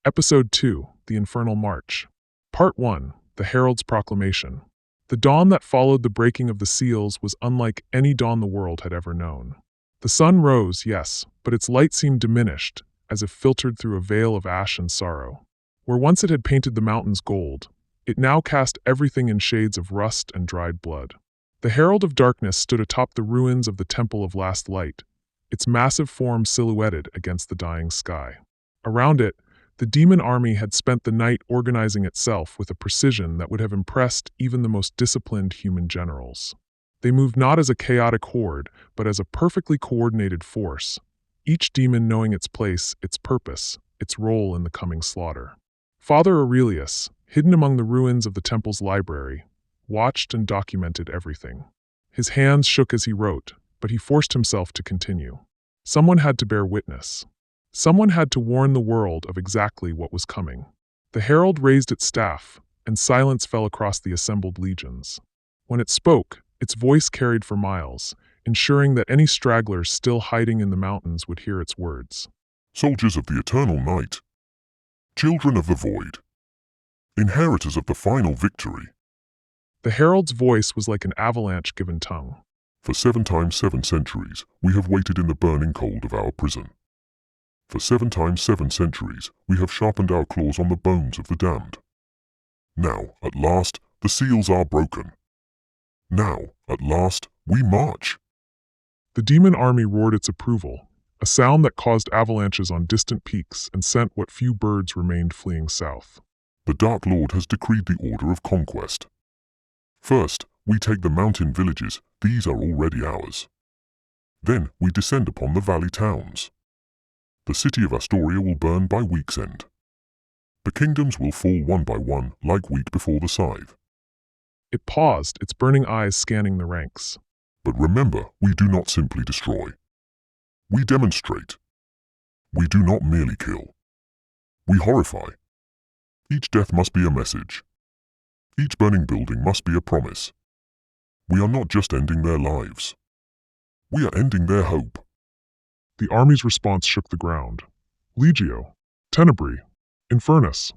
Episode 2, The Infernal March. Part 1, The Herald's Proclamation. The dawn that followed the breaking of the seals was unlike any dawn the world had ever known. The sun rose, yes, but its light seemed diminished, as if filtered through a veil of ash and sorrow. Where once it had painted the mountains gold, it now cast everything in shades of rust and dried blood. The Herald of Darkness stood atop the ruins of the Temple of Last Light, its massive form silhouetted against the dying sky. Around it, the demon army had spent the night organizing itself with a precision that would have impressed even the most disciplined human generals. They moved not as a chaotic horde, but as a perfectly coordinated force, each demon knowing its place, its purpose, its role in the coming slaughter. Father Aurelius, hidden among the ruins of the temple's library, watched and documented everything. His hands shook as he wrote, but he forced himself to continue. Someone had to bear witness. Someone had to warn the world of exactly what was coming. The herald raised its staff, and silence fell across the assembled legions. When it spoke, its voice carried for miles, ensuring that any stragglers still hiding in the mountains would hear its words. Soldiers of the eternal night, children of the void, inheritors of the final victory. The herald's voice was like an avalanche given tongue. For 7 times 7 centuries, we have waited in the burning cold of our prison. For 7 times 7 centuries, we have sharpened our claws on the bones of the damned. Now, at last, the seals are broken. Now, at last, we march. The demon army roared its approval, a sound that caused avalanches on distant peaks and sent what few birds remained fleeing south. The Dark Lord has decreed the order of conquest. First, we take the mountain villages, these are already ours. Then, we descend upon the valley towns. The city of Astoria will burn by week's end. The kingdoms will fall one by one, like wheat before the scythe. It paused, its burning eyes scanning the ranks. But remember, we do not simply destroy. We demonstrate. We do not merely kill. We horrify. Each death must be a message. Each burning building must be a promise. We are not just ending their lives. We are ending their hope. The army's response shook the ground. Legio, Tenebri, Infernus,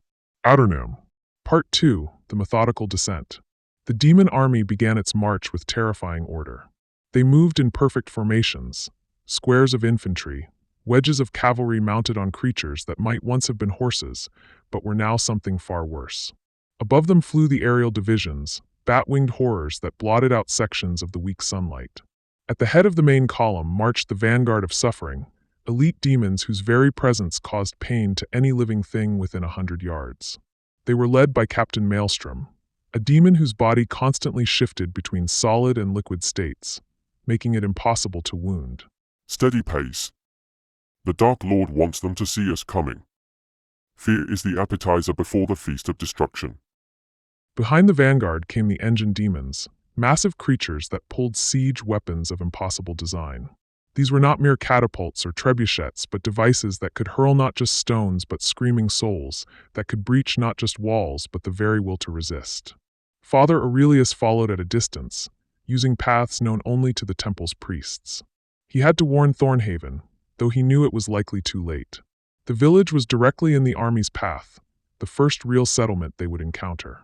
Adernam. Part 2, The Methodical Descent. The demon army began its march with terrifying order. They moved in perfect formations, squares of infantry, wedges of cavalry mounted on creatures that might once have been horses, but were now something far worse. Above them flew the aerial divisions, bat-winged horrors that blotted out sections of the weak sunlight. At the head of the main column marched the vanguard of suffering, elite demons whose very presence caused pain to any living thing within 100 yards. They were led by Captain Maelstrom, a demon whose body constantly shifted between solid and liquid states, making it impossible to wound. Steady pace. The Dark Lord wants them to see us coming. Fear is the appetizer before the feast of destruction. Behind the vanguard came the engine demons, massive creatures that pulled siege weapons of impossible design. These were not mere catapults or trebuchets, but devices that could hurl not just stones but screaming souls, that could breach not just walls but the very will to resist. Father Aurelius followed at a distance, using paths known only to the temple's priests. He had to warn Thornhaven, though he knew it was likely too late. The village was directly in the army's path, the first real settlement they would encounter.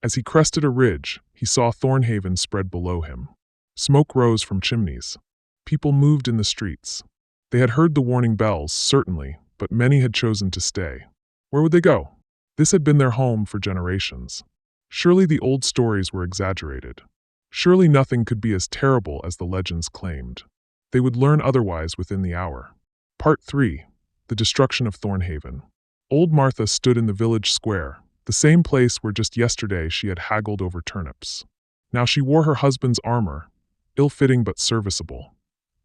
As he crested a ridge, he saw Thornhaven spread below him. Smoke rose from chimneys. People moved in the streets. They had heard the warning bells, certainly, but many had chosen to stay. Where would they go? This had been their home for generations. Surely the old stories were exaggerated. Surely nothing could be as terrible as the legends claimed. They would learn otherwise within the hour. Part 3, The Destruction of Thornhaven. Old Martha stood in the village square, the same place where just yesterday she had haggled over turnips. Now she wore her husband's armor, ill-fitting but serviceable,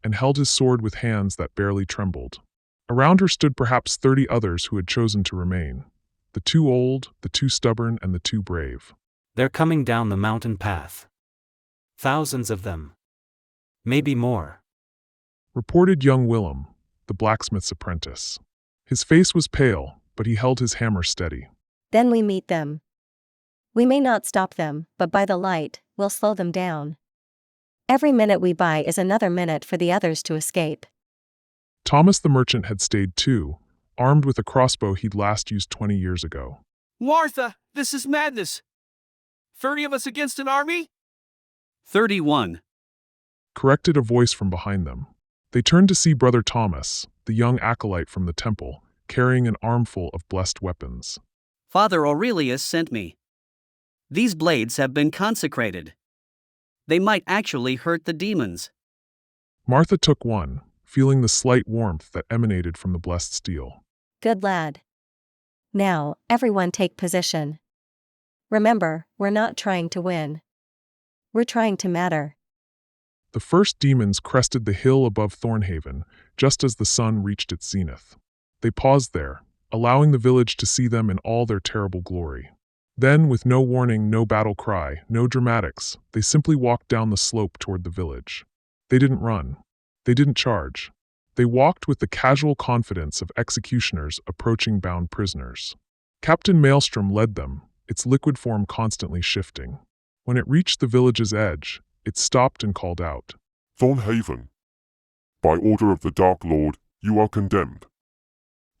and held his sword with hands that barely trembled. Around her stood perhaps 30 others who had chosen to remain, the too old, the too stubborn, and the too brave. They're coming down the mountain path. Thousands of them. Maybe more. Reported young Willem, the blacksmith's apprentice. His face was pale, but he held his hammer steady. Then we meet them. We may not stop them, but by the light, we'll slow them down. Every minute we buy is another minute for the others to escape. Thomas the merchant had stayed too, armed with a crossbow he'd last used 20 years ago. Martha, this is madness. 30 of us against an army? 31. Corrected a voice from behind them. They turned to see Brother Thomas, the young acolyte from the temple, carrying an armful of blessed weapons. Father Aurelius sent me. These blades have been consecrated. They might actually hurt the demons. Martha took one, feeling the slight warmth that emanated from the blessed steel. Good lad. Now, everyone take position. Remember, we're not trying to win. We're trying to matter. The first demons crested the hill above Thornhaven, just as the sun reached its zenith. They paused there, allowing the village to see them in all their terrible glory. Then, with no warning, no battle cry, no dramatics, they simply walked down the slope toward the village. They didn't run. They didn't charge. They walked with the casual confidence of executioners approaching bound prisoners. Captain Maelstrom led them, its liquid form constantly shifting. When it reached the village's edge, it stopped and called out, Thornhaven, by order of the Dark Lord, you are condemned.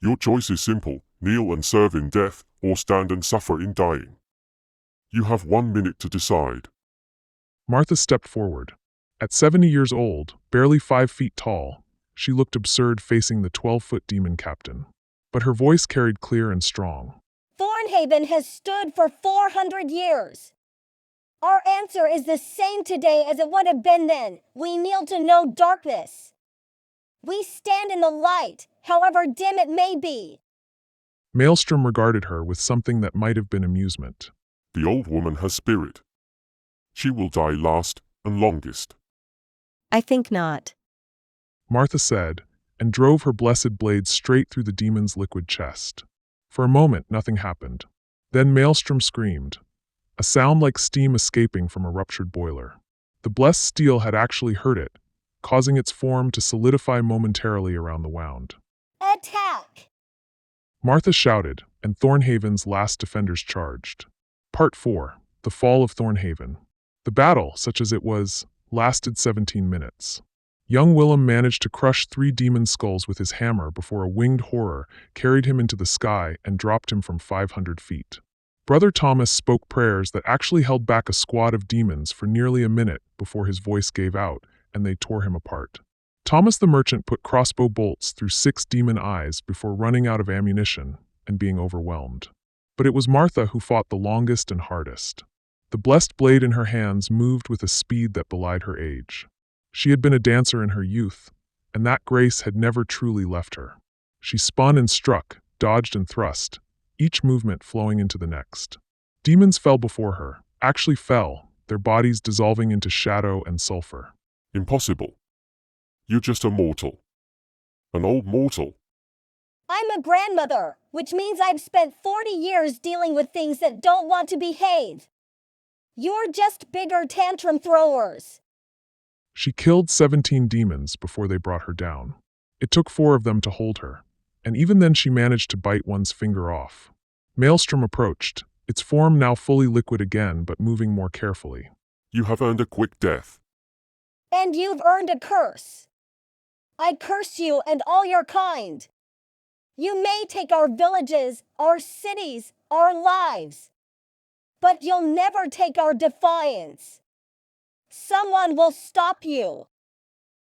Your choice is simple, kneel and serve in death, or stand and suffer in dying. You have 1 minute to decide. Martha stepped forward. At 70 years old, barely 5 feet tall, she looked absurd facing the 12-foot demon captain. But her voice carried clear and strong. Thornhaven has stood for 400 years. Our answer is the same today as it would have been then. We kneel to no darkness. We stand in the light, however dim it may be. Maelstrom regarded her with something that might have been amusement. The old woman has spirit. She will die last and longest. I think not. Martha said, and drove her blessed blade straight through the demon's liquid chest. For a moment, nothing happened. Then Maelstrom screamed, a sound like steam escaping from a ruptured boiler. The blessed steel had actually hurt it, causing its form to solidify momentarily around the wound. Attack! Martha shouted, and Thornhaven's last defenders charged. Part 4. The Fall of Thornhaven. The battle, such as it was, lasted 17 minutes. Young Willem managed to crush 3 demon skulls with his hammer before a winged horror carried him into the sky and dropped him from 500 feet. Brother Thomas spoke prayers that actually held back a squad of demons for nearly a minute before his voice gave out and they tore him apart. Thomas the merchant put crossbow bolts through 6 demon eyes before running out of ammunition and being overwhelmed. But it was Martha who fought the longest and hardest. The blessed blade in her hands moved with a speed that belied her age. She had been a dancer in her youth, and that grace had never truly left her. She spun and struck, dodged and thrust, each movement flowing into the next. Demons fell before her, actually fell, their bodies dissolving into shadow and sulfur. Impossible. You're just a mortal. An old mortal. I'm a grandmother, which means I've spent 40 years dealing with things that don't want to behave. You're just bigger tantrum throwers. She killed 17 demons before they brought her down. It took 4 of them to hold her, and even then she managed to bite one's finger off. Maelstrom approached, its form now fully liquid again but moving more carefully. You have earned a quick death. And you've earned a curse. I curse you and all your kind. You may take our villages, our cities, our lives. But you'll never take our defiance. Someone will stop you.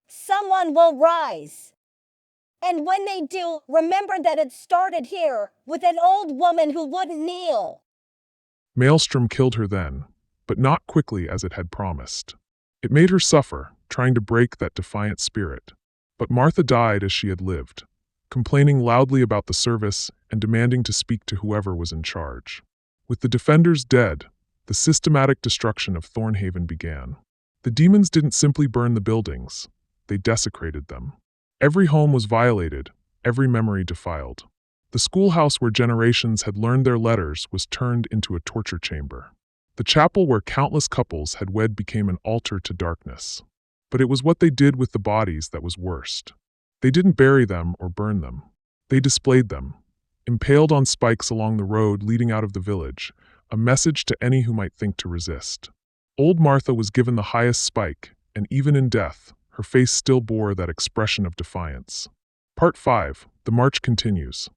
Someone will rise. And when they do, remember that it started here, with an old woman who wouldn't kneel. Maelstrom killed her then, but not quickly as it had promised. It made her suffer, trying to break that defiant spirit. But Martha died as she had lived, complaining loudly about the service and demanding to speak to whoever was in charge. With the defenders dead, the systematic destruction of Thornhaven began. The demons didn't simply burn the buildings, they desecrated them. Every home was violated, every memory defiled. The schoolhouse where generations had learned their letters was turned into a torture chamber. The chapel where countless couples had wed became an altar to darkness. But it was what they did with the bodies that was worst. They didn't bury them or burn them. They displayed them, impaled on spikes along the road leading out of the village, a message to any who might think to resist. Old Martha was given the highest spike, and even in death, her face still bore that expression of defiance. Part 5. The march continues.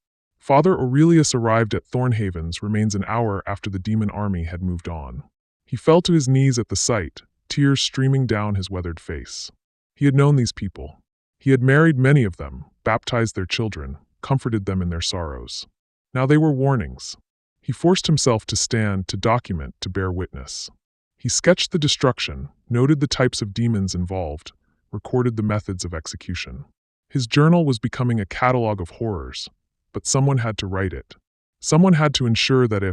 Father Aurelius arrived at Thornhaven's remains an hour after the demon army had moved on. He fell to his knees at the sight, tears streaming down his weathered face. He had known these people. He had married many of them, baptized their children, comforted them in their sorrows. Now they were warnings. He forced himself to stand, to document, to bear witness. He sketched the destruction, noted the types of demons involved, recorded the methods of execution. His journal was becoming a catalog of horrors, but someone had to write it. Someone had to ensure that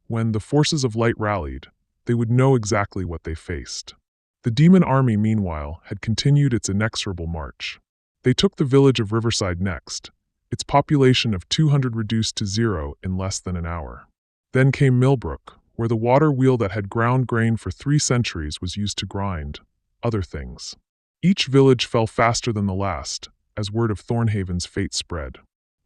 when the forces of light rallied, they would know exactly what they faced. The demon army, meanwhile, had continued its inexorable march. They took the village of Riverside next, its population of 200 reduced to 0 in less than an hour. Then came Millbrook, where the water wheel that had ground grain for 3 centuries was used to grind other things. Each village fell faster than the last, as word of Thornhaven's fate spread.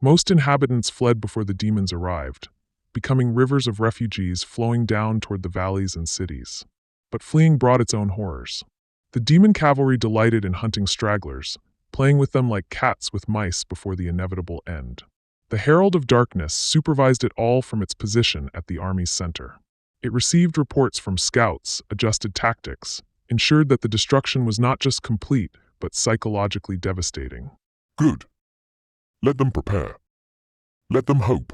Most inhabitants fled before the demons arrived, becoming rivers of refugees flowing down toward the valleys and cities. But fleeing brought its own horrors. The demon cavalry delighted in hunting stragglers, playing with them like cats with mice before the inevitable end. The Herald of Darkness supervised it all from its position at the army's center. It received reports from scouts, adjusted tactics, ensured that the destruction was not just complete, but psychologically devastating. Good. Let them prepare. Let them hope.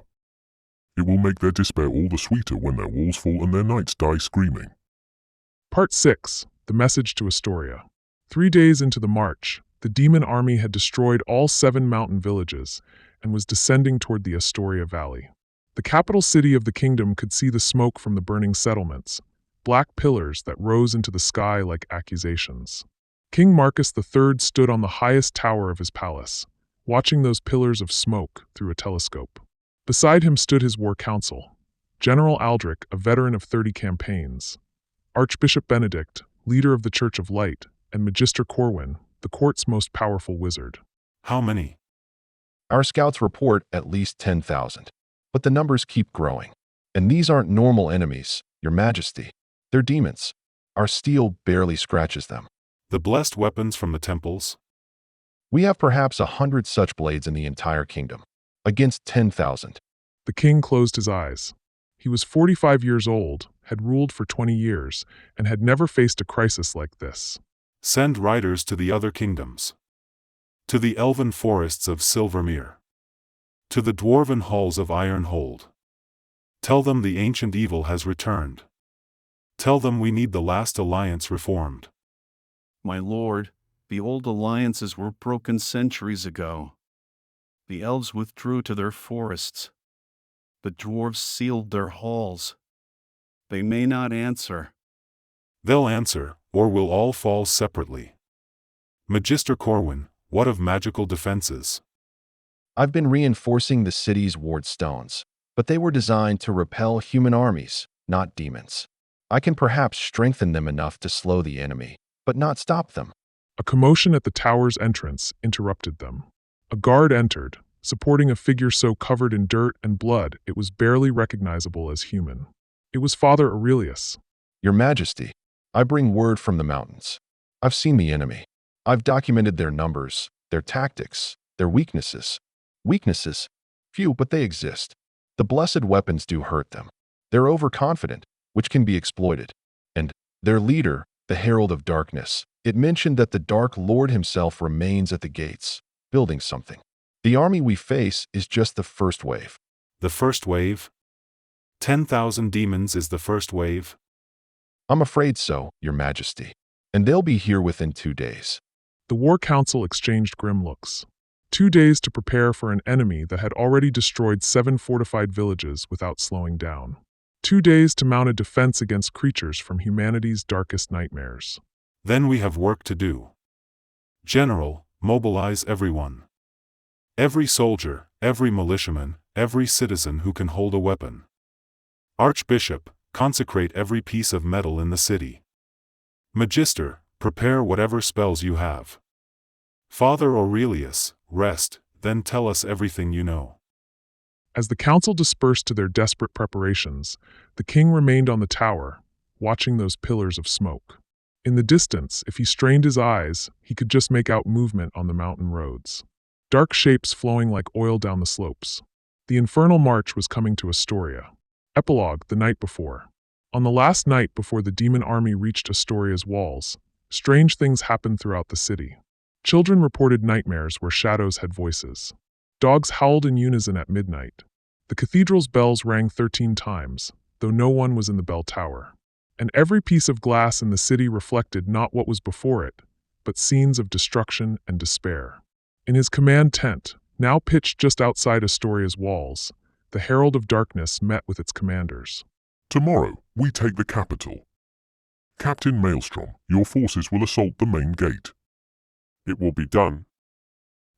It will make their despair all the sweeter when their walls fall and their knights die screaming. Part 6. The Message to Astoria. 3 days into the march, the demon army had destroyed all 7 mountain villages and was descending toward the Astoria Valley. The capital city of the kingdom could see the smoke from the burning settlements, black pillars that rose into the sky like accusations. King Marcus III stood on the highest tower of his palace, watching those pillars of smoke through a telescope. Beside him stood his war council, General Aldrich, a veteran of 30 campaigns, Archbishop Benedict, leader of the Church of Light, and Magister Corwin, the court's most powerful wizard. How many? Our scouts report at least 10,000, but the numbers keep growing. And these aren't normal enemies, Your Majesty. They're demons. Our steel barely scratches them. The blessed weapons from the temples? We have perhaps 100 such blades in the entire kingdom, against 10,000. The king closed his eyes. He was 45 years old, had ruled for 20 years, and had never faced a crisis like this. Send riders to the other kingdoms. To the elven forests of Silvermere. To the dwarven halls of Ironhold. Tell them the ancient evil has returned. Tell them we need the last alliance reformed. My lord, the old alliances were broken centuries ago. The elves withdrew to their forests. The dwarves sealed their halls. They may not answer. They'll answer, or we'll all fall separately. Magister Corwin, what of magical defenses? I've been reinforcing the city's ward stones, but they were designed to repel human armies, not demons. I can perhaps strengthen them enough to slow the enemy, but not stop them. A commotion at the tower's entrance interrupted them. A guard entered, supporting a figure so covered in dirt and blood it was barely recognizable as human. It was Father Aurelius. Your Majesty, I bring word from the mountains. I've seen the enemy. I've documented their numbers, their tactics, their weaknesses. Weaknesses? Few, but they exist. The blessed weapons do hurt them. They're overconfident, which can be exploited. And their leader, the Herald of Darkness, it mentioned that the Dark Lord himself remains at the gates, building something. The army we face is just the first wave. The first wave? 10,000 demons is the first wave? I'm afraid so, Your Majesty. And they'll be here within 2 days. The War Council exchanged grim looks. 2 days to prepare for an enemy that had already destroyed 7 fortified villages without slowing down. 2 days to mount a defense against creatures from humanity's darkest nightmares. Then we have work to do. General, mobilize everyone. Every soldier, every militiaman, every citizen who can hold a weapon. Archbishop, consecrate every piece of metal in the city. Magister, prepare whatever spells you have. Father Aurelius, rest, then tell us everything you know. As the council dispersed to their desperate preparations, the king remained on the tower, watching those pillars of smoke. In the distance, if he strained his eyes, he could just make out movement on the mountain roads. Dark shapes flowing like oil down the slopes. The infernal march was coming to Astoria. Epilogue, the night before. On the last night before the demon army reached Astoria's walls, strange things happened throughout the city. Children reported nightmares where shadows had voices. Dogs howled in unison at midnight. The cathedral's bells rang 13 times, though no one was in the bell tower. And every piece of glass in the city reflected not what was before it, but scenes of destruction and despair. In his command tent, now pitched just outside Astoria's walls, the Herald of Darkness met with its commanders. Tomorrow, we take the capital. Captain Maelstrom, your forces will assault the main gate. It will be done.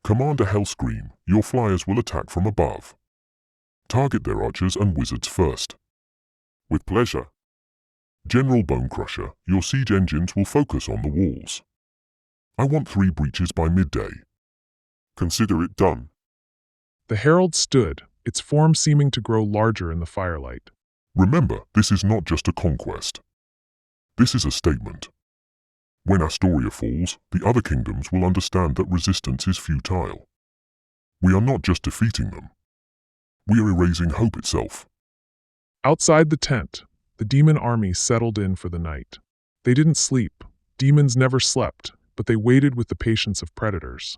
Commander Hellscream, your flyers will attack from above. Target their archers and wizards first. With pleasure. General Bonecrusher, your siege engines will focus on the walls. I want 3 breaches by midday. Consider it done. The herald stood, its form seeming to grow larger in the firelight. Remember, this is not just a conquest. This is a statement. When Astoria falls, the other kingdoms will understand that resistance is futile. We are not just defeating them. We are erasing hope itself. Outside the tent, the demon army settled in for the night. They didn't sleep. Demons never slept, but they waited with the patience of predators.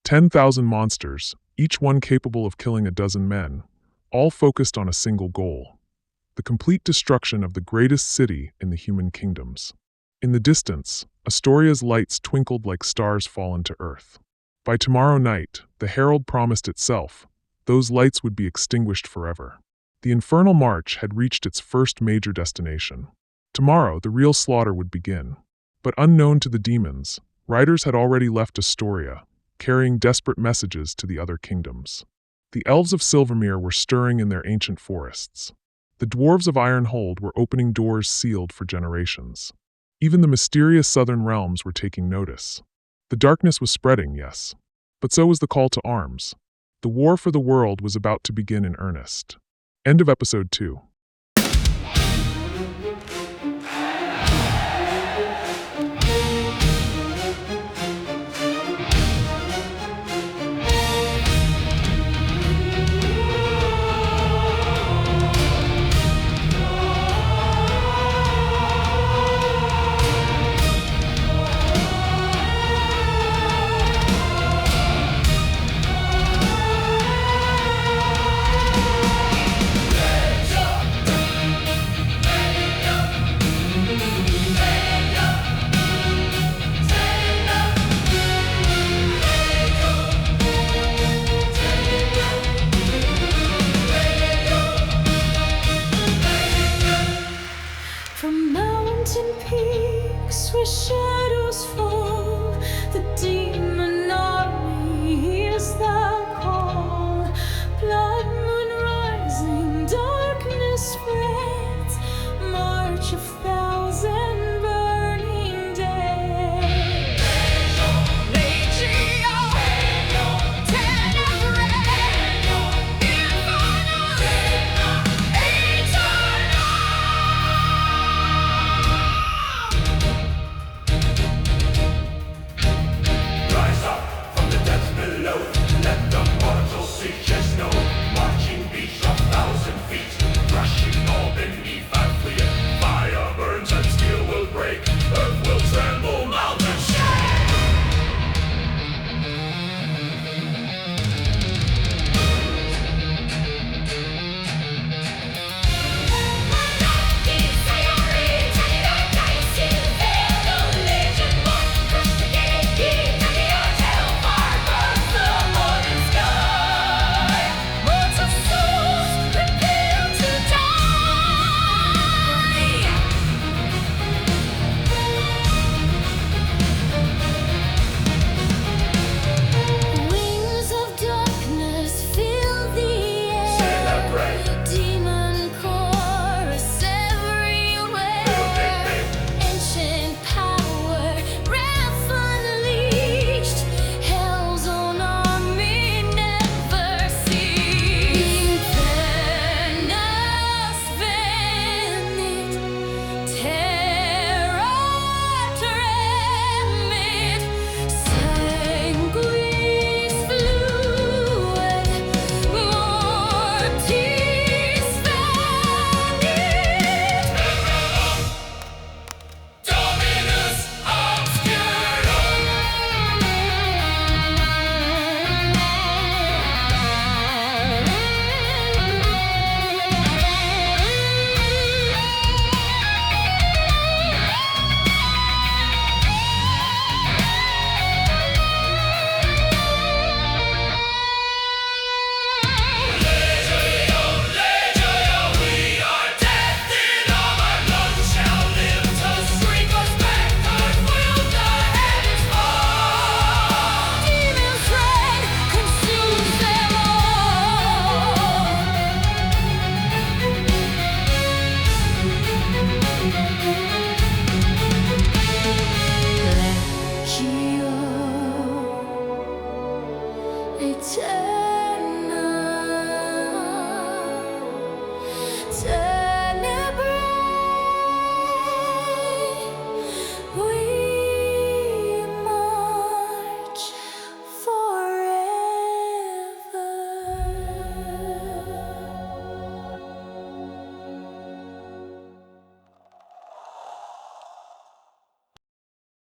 10,000 monsters, each one capable of killing a dozen men, all focused on a single goal: the complete destruction of the greatest city in the human kingdoms. In the distance, Astoria's lights twinkled like stars fallen to earth. By tomorrow night, the herald promised itself, those lights would be extinguished forever. The infernal march had reached its first major destination. Tomorrow, the real slaughter would begin. But unknown to the demons, riders had already left Astoria, carrying desperate messages to the other kingdoms. The elves of Silvermere were stirring in their ancient forests. The dwarves of Ironhold were opening doors sealed for generations. Even the mysterious southern realms were taking notice. The darkness was spreading, yes, but so was the call to arms. The war for the world was about to begin in earnest. End of episode 2.